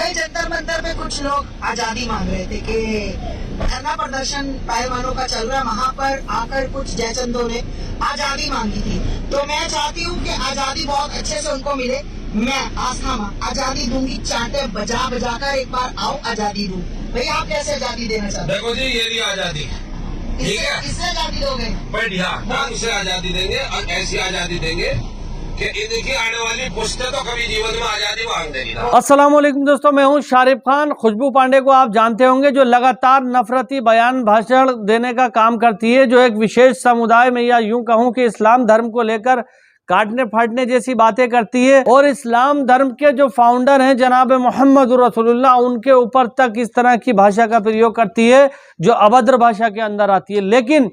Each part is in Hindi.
कल जंतर मंतर में कुछ लोग आजादी मांग रहे थे कि धरना प्रदर्शन पहलवानों का चल रहा है, वहाँ पर आकर कुछ जयचंदों ने आजादी मांगी थी। तो मैं चाहती हूँ कि आजादी बहुत अच्छे से उनको मिले। मैं आस्था मां आजादी दूंगी, चांटे बजा बजा कर एक बार आओ आजादी दूं। भैया आप कैसे आजादी देना चाहते हैं? देखो जी, ये दी आजादी ठीक है, इससे आजादी दोगे? बढ़िया ढंग से आजादी देंगे और ऐसी आजादी देंगे कि ये देखिए आने वाली पुश्तें तो कभी जीवन में आजादी मांग देगी ना। अस्सलाम वालेकुम दोस्तों, मैं हूं शारिफ खान। खुशबू पांडे को आप जानते होंगे, जो लगातार नफरती बयान भाषण देने का काम करती है, जो एक विशेष समुदाय में या यूं कहूं कि इस्लाम धर्म को लेकर काटने फाटने जैसी बातें करती है। और इस्लाम धर्म के जो फाउंडर हैं जनाब मोहम्मद रसूलुल्लाह, उनके ऊपर तक इस तरह की भाषा का प्रयोग करती है जो अभद्र भाषा के अंदर आती है। लेकिन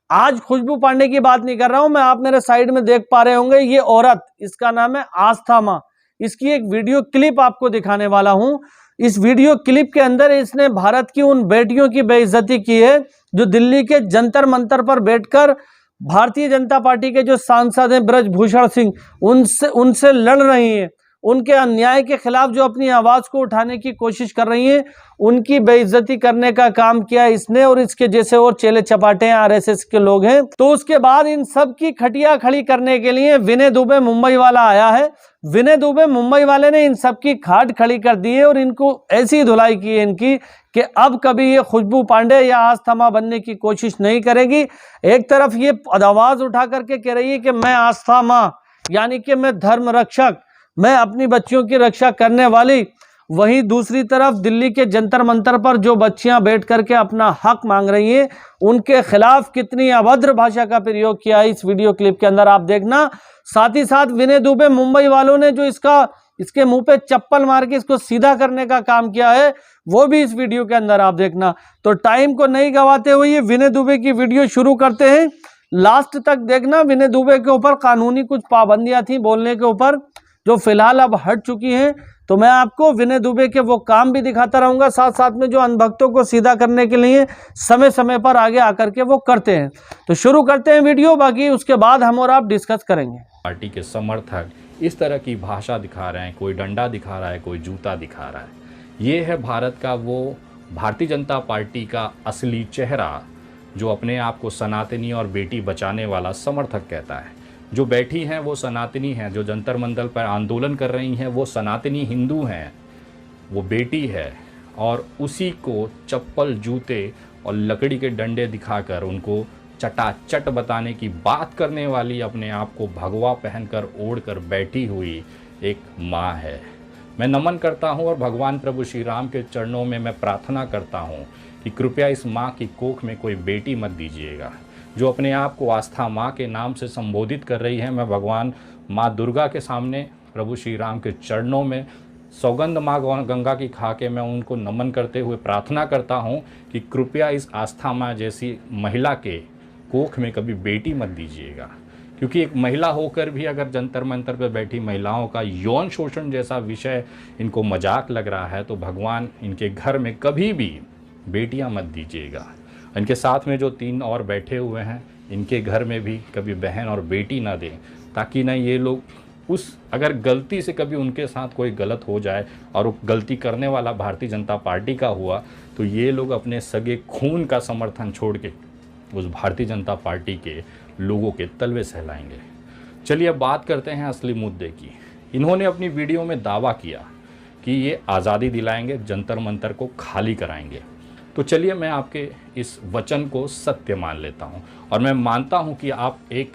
आज खुशबू पांडे की बात नहीं कर रहा हूं मैं, आप मेरे साइड में देख पा रहे होंगे, ये औरत, इसका नाम है आस्था मां। इसकी एक वीडियो क्लिप आपको दिखाने वाला हूं। इस वीडियो क्लिप के अंदर इसने भारत की उन बेटियों की बेइज्जती की है जो दिल्ली के जंतर मंतर पर बैठकर भारतीय जनता पार्टी के जो सांसद हैं ब्रजभूषण सिंह, उनसे लड़ रही हैं। उनके अन्याय के खिलाफ जो अपनी आवाज को उठाने की कोशिश कर रही हैं, उनकी बेइज्जती करने का काम किया इसने। और इसके जैसे और चेले चपाटे हैं, आरएसएस के लोग हैं। तो उसके बाद इन सब की खटिया खड़ी करने के लिए विनय दुबे मुंबई वाला आया है। विनय दुबे मुंबई वाले ने इन सब की खाट खड़ी कर दी है और इनको ऐसी धुलाई की है इनकी कि अब कभी ये खुशबू पांडे या आस्था मां बनने की कोशिश नहीं करेगी। एक तरफ ये आवाज उठा करके कह रही है कि मैं आस्था मां, यानी कि मैं धर्म रक्षक, मैं अपनी बच्चियों की रक्षा करने वाली। वहीं दूसरी तरफ दिल्ली के जंतर मंतर पर जो बच्चियां बैठ करके अपना हक मांग रही हैं, उनके खिलाफ कितनी अभद्र भाषा का प्रयोग किया है इस वीडियो क्लिप के अंदर आप देखना। साथ ही साथ विनय दुबे मुंबई वालों ने जो इसके मुंह पे चप्पल मार के इसको सीधा करने का काम किया है, वो भी इस वीडियो के अंदर आप देखना। तो टाइम को नहीं गवाते हुए ये विनय दुबे की वीडियो शुरू करते हैं, लास्ट तक देखना। विनय दुबे के ऊपर कानूनी कुछ पाबंदियां थी बोलने के ऊपर, जो फिलहाल अब हट चुकी हैं। तो मैं आपको विनय दुबे के वो काम भी दिखाता रहूंगा, साथ साथ में जो अनभक्तों को सीधा करने के लिए समय समय पर आगे आकर के वो करते हैं। तो शुरू करते हैं वीडियो, बाकी उसके बाद हम और आप डिस्कस करेंगे। पार्टी के समर्थक इस तरह की भाषा दिखा रहे हैं, कोई डंडा दिखा रहा है, कोई जूता दिखा रहा है। ये है भारत का वो भारतीय जनता पार्टी का असली चेहरा, जो अपने आप को सनातनी और बेटी बचाने वाला समर्थक कहता है। जो बैठी हैं वो सनातनी हैं, जो जंतर मंतर पर आंदोलन कर रही हैं वो सनातनी हिंदू हैं, वो बेटी है। और उसी को चप्पल, जूते और लकड़ी के डंडे दिखाकर उनको चटाचट बताने की बात करने वाली, अपने आप को भगवा पहनकर ओढ़कर बैठी हुई एक माँ है। मैं नमन करता हूँ और भगवान प्रभु श्री राम के चरणों में मैं प्रार्थना करता हूँ कि कृपया इस माँ की कोख में कोई बेटी मत दीजिएगा। जो अपने आप को आस्था माँ के नाम से संबोधित कर रही है, मैं भगवान माँ दुर्गा के सामने प्रभु श्री राम के चरणों में सौगंध माँ गंगा की खा के मैं उनको नमन करते हुए प्रार्थना करता हूँ कि कृपया इस आस्था माँ जैसी महिला के कोख में कभी बेटी मत दीजिएगा। क्योंकि एक महिला होकर भी अगर जंतर मंतर पर बैठी महिलाओं का यौन शोषण जैसा विषय इनको मजाक लग रहा है, तो भगवान इनके घर में कभी भी बेटियां मत दीजिएगा। इनके साथ में जो 3 और बैठे हुए हैं, इनके घर में भी कभी बहन और बेटी ना दें, ताकि ना ये लोग अगर गलती से कभी उनके साथ कोई गलत हो जाए और वो गलती करने वाला भारतीय जनता पार्टी का हुआ, तो ये लोग अपने सगे खून का समर्थन छोड़ के उस भारतीय जनता पार्टी के लोगों के तलवे सहलाएंगे। चलिए अब बात करते हैं असली मुद्दे की। इन्होंने अपनी वीडियो में दावा किया कि ये आज़ादी दिलाएंगे, जंतर मंतर को खाली कराएंगे। तो चलिए मैं आपके इस वचन को सत्य मान लेता हूँ और मैं मानता हूँ कि आप एक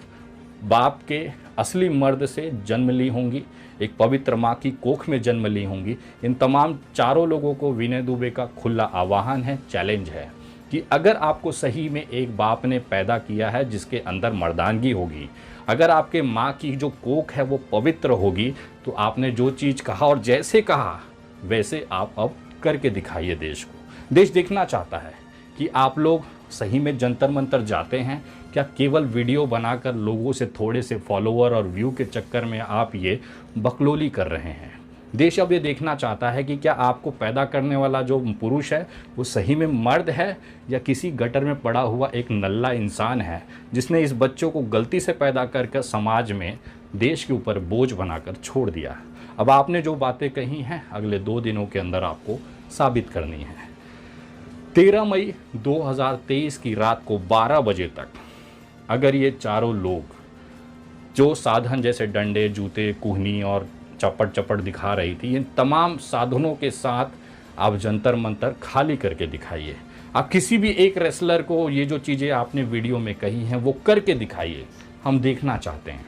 बाप के असली मर्द से जन्म ली होंगी, एक पवित्र माँ की कोख में जन्म ली होंगी। इन तमाम चारों लोगों को विनय दुबे का खुला आह्वान है, चैलेंज है कि अगर आपको सही में एक बाप ने पैदा किया है जिसके अंदर मर्दानगी होगी, अगर आपके माँ की जो कोख है वो पवित्र होगी, तो आपने जो चीज़ कहा और जैसे कहा वैसे आप अब करके दिखाइए। देश को देश देखना चाहता है कि आप लोग सही में जंतर मंतर जाते हैं, क्या केवल वीडियो बनाकर लोगों से थोड़े से फॉलोअर और व्यू के चक्कर में आप ये बकलोली कर रहे हैं। देश अब ये देखना चाहता है कि क्या आपको पैदा करने वाला जो पुरुष है वो सही में मर्द है या किसी गटर में पड़ा हुआ एक नल्ला इंसान है जिसने इस बच्चों को गलती से पैदा कर समाज में देश के ऊपर बोझ बनाकर छोड़ दिया। अब आपने जो बातें कही हैं अगले 2 दिनों के अंदर आपको साबित करनी है। 13 मई 2023 की रात को 12 बजे तक अगर ये चारों लोग जो साधन जैसे डंडे, जूते, कुहनी और चपट दिखा रही थी, इन तमाम साधनों के साथ आप जंतर मंतर खाली करके दिखाइए। आप किसी भी एक रेसलर को ये जो चीज़ें आपने वीडियो में कही हैं वो करके दिखाइए। हम देखना चाहते हैं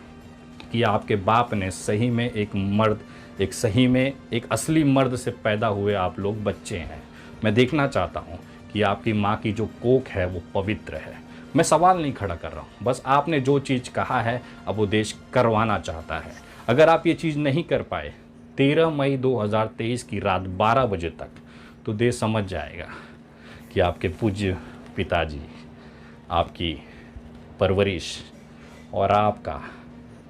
कि आपके बाप ने सही में एक मर्द, एक सही में एक असली मर्द से पैदा हुए आप लोग बच्चे हैं। मैं देखना चाहता हूँ कि आपकी माँ की जो कोख है वो पवित्र है। मैं सवाल नहीं खड़ा कर रहा हूँ, बस आपने जो चीज़ कहा है अब वो देश करवाना चाहता है। अगर आप ये चीज़ नहीं कर पाए 13 मई 2023 की रात 12 बजे तक, तो देश समझ जाएगा कि आपके पूज्य पिताजी, आपकी परवरिश और आपका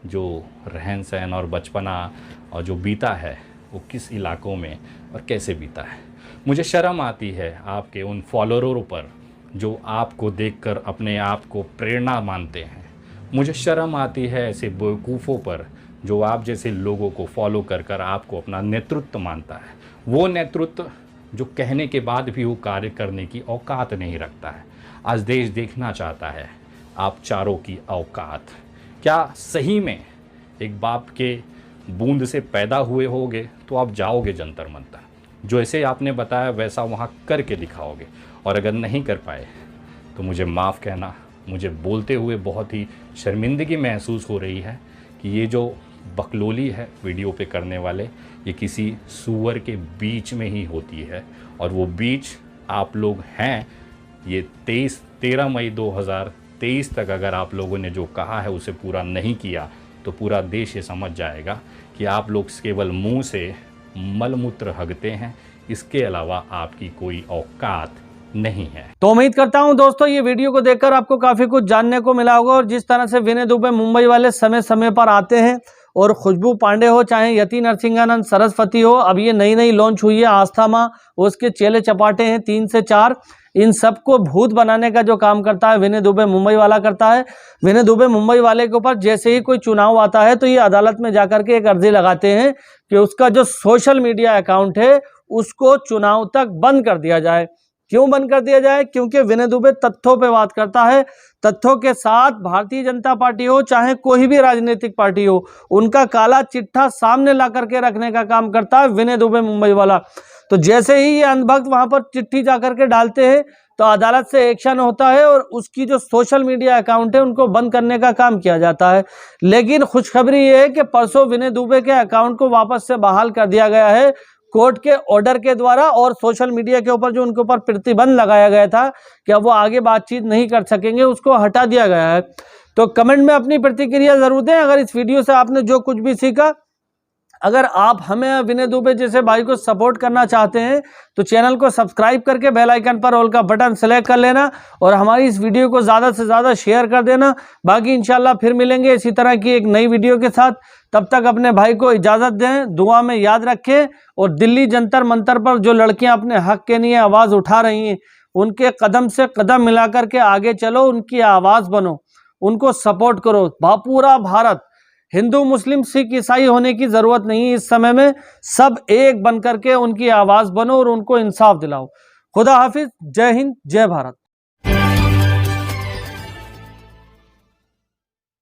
जो रहन सहन और बचपना और जो बीता है वो किस इलाकों में और कैसे बीता है। मुझे शर्म आती है आपके उन फॉलोअरों पर जो आपको देखकर अपने आप को प्रेरणा मानते हैं। मुझे शर्म आती है ऐसे बेवकूफ़ों पर जो आप जैसे लोगों को फॉलो कर आपको अपना नेतृत्व मानता है। वो नेतृत्व जो कहने के बाद भी वो कार्य करने की औकात नहीं रखता है। आज देश देखना चाहता है आप चारों की औकात। क्या सही में एक बाप के बूंद से पैदा हुए होगे तो आप जाओगे जंतर मंतर, जो ऐसे आपने बताया वैसा वहाँ करके दिखाओगे। और अगर नहीं कर पाए तो मुझे माफ़ कहना, मुझे बोलते हुए बहुत ही शर्मिंदगी महसूस हो रही है कि ये जो बकलोली है वीडियो पे करने वाले, ये किसी सूअर के बीच में ही होती है। और वो बीच आप लोग हैं। ये 13 मई 2023 तक अगर आप लोगों ने जो कहा है उसे पूरा नहीं किया तो पूरा देश ये समझ जाएगा कि आप लोग केवल मुंह से मलमूत्र हगते हैं, इसके अलावा आपकी कोई औकात नहीं है। तो उम्मीद करता हूं दोस्तों ये वीडियो को देखकर आपको काफी कुछ जानने को मिला होगा। और जिस तरह से विनय दुबे मुंबई वाले समय समय पर आते हैं, और खुशबू पांडे हो चाहे यति नरसिंहानंद सरस्वती हो, अब ये नई लॉन्च हुई है आस्था माँ, उसके चेले चपाटे हैं 3 से 4, इन सबको भूत बनाने का जो काम करता है विनय दुबे मुंबई वाला करता है। विनय दुबे मुंबई वाले के ऊपर जैसे ही कोई चुनाव आता है तो ये अदालत में जाकर के एक अर्जी लगाते हैं कि उसका जो सोशल मीडिया अकाउंट है उसको चुनाव तक बंद कर दिया जाए। क्यों बंद कर दिया जाए? क्योंकि विनय दुबे तथ्यों पे बात करता है। तथ्यों के साथ भारतीय जनता पार्टी हो चाहे कोई भी राजनीतिक पार्टी हो, उनका काला चिट्ठा सामने ला करके रखने का काम करता है विनय दुबे मुंबई वाला। तो जैसे ही ये अंधभक्त वहां पर चिट्ठी जाकर के डालते हैं तो अदालत से एक्शन होता है और उसकी जो सोशल मीडिया अकाउंट है उनको बंद करने का काम किया जाता है। लेकिन खुशखबरी ये है कि परसों विनय दुबे के अकाउंट को वापस से बहाल कर दिया गया है कोर्ट के ऑर्डर के द्वारा। और सोशल मीडिया के ऊपर जो उनके ऊपर प्रतिबंध लगाया गया था कि अब वो आगे बातचीत नहीं कर सकेंगे, उसको हटा दिया गया है। तो कमेंट में अपनी प्रतिक्रिया जरूर दें। अगर इस वीडियो से आपने जो कुछ भी सीखा, अगर आप हमें विनय दुबे जैसे भाई को सपोर्ट करना चाहते हैं तो चैनल को सब्सक्राइब करके बेल आइकन पर ऑल का बटन सेलेक्ट कर लेना और हमारी इस वीडियो को ज़्यादा से ज़्यादा शेयर कर देना। बाकी इंशाल्लाह फिर मिलेंगे इसी तरह की एक नई वीडियो के साथ। तब तक अपने भाई को इजाज़त दें, दुआ में याद रखें। और दिल्ली जंतर मंतर पर जो लड़कियां अपने हक के लिए आवाज़ उठा रही हैं, उनके कदम से कदम मिलाकर के आगे चलो, उनकी आवाज़ बनो, उनको सपोर्ट करो। पूरा भारत, हिंदू मुस्लिम सिख ईसाई होने की जरूरत नहीं, इस समय में सब एक बन करके उनकी आवाज बनो और उनको इंसाफ दिलाओ। खुदा हाफिज, जय हिंद, जय भारत।